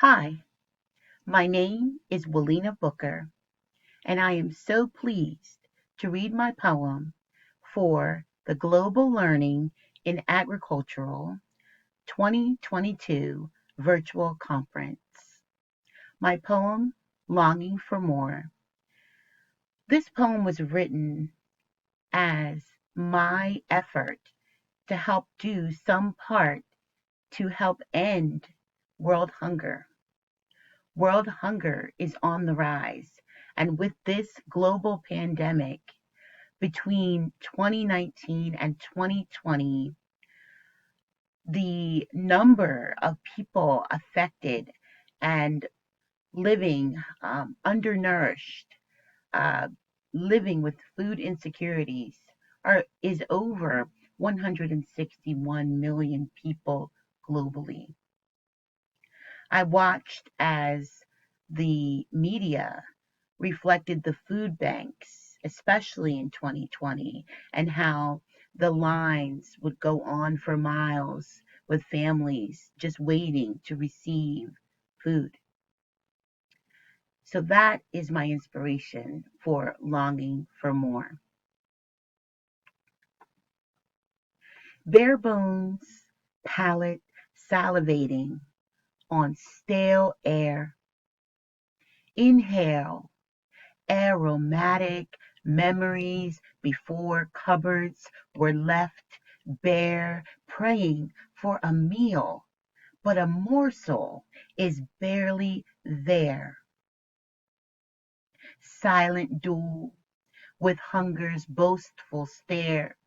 Hi, my name is Walina Booker, and I am so pleased to read my poem for the Global Learning in Agricultural 2022 virtual conference. My poem, Longing for More. This poem was written as my effort to help do some part to help end world hunger. World hunger is on the rise. And with this global pandemic between 2019 and 2020, the number of people affected and living undernourished, uh, living with food insecurities is over 161 million people globally. I watched as the media reflected the food banks, especially in 2020, and how the lines would go on for miles with families just waiting to receive food. So that is my inspiration for longing for more. Bare bones, palate salivating on stale air. Inhale aromatic memories before cupboards were left bare, praying for a meal, but a morsel is barely there. Silent duel with hunger's boastful stare.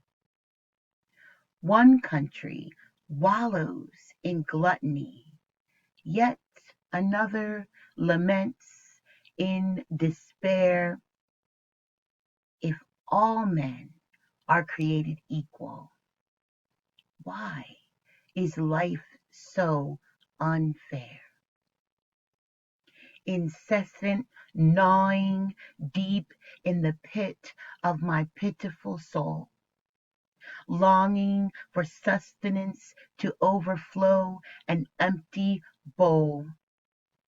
One country wallows in gluttony, yet another laments in despair. If all men are created equal, why is life so unfair? Incessant gnawing deep in the pit of my pitiful soul, longing for sustenance to overflow an empty bowl,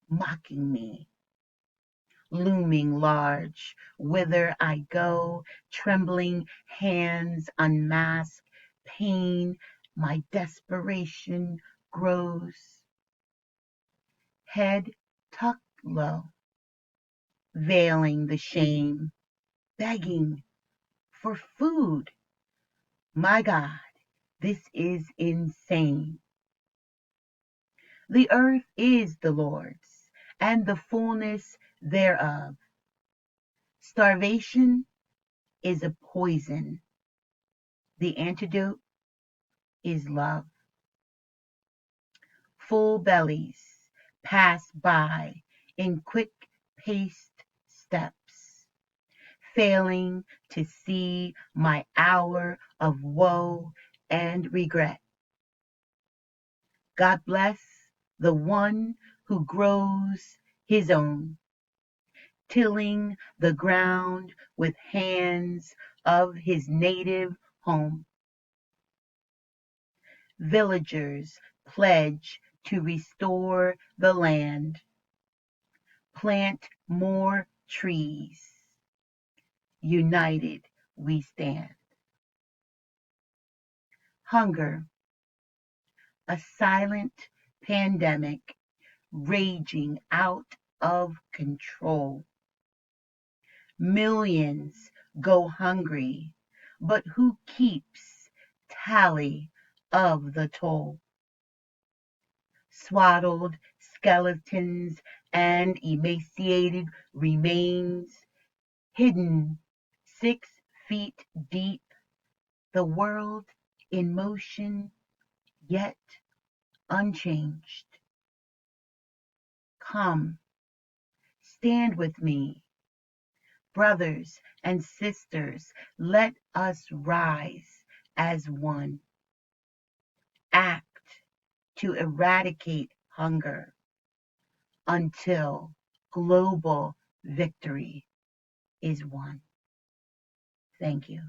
mocking me, looming large, whither I go, trembling hands unmask pain, my desperation grows. Head tucked low, veiling the shame, begging for food. My God, this is insane. The earth is the Lord's, and the fullness thereof. Starvation is a poison. The antidote is love. Full bellies pass by in quick-paced steps, failing to see my hour of woe and regret. God bless the one who grows his own, tilling the ground with hands of his native home. Villagers pledge to restore the land, plant more trees. United we stand. Hunger, a silent pandemic raging out of control. Millions go hungry, but who keeps tally of the toll? Swaddled skeletons and emaciated remains, hidden 6 feet deep, the world in motion, yet unchanged. Come, stand with me, brothers and sisters, let us rise as one. Act to eradicate hunger until global victory is won. Thank you.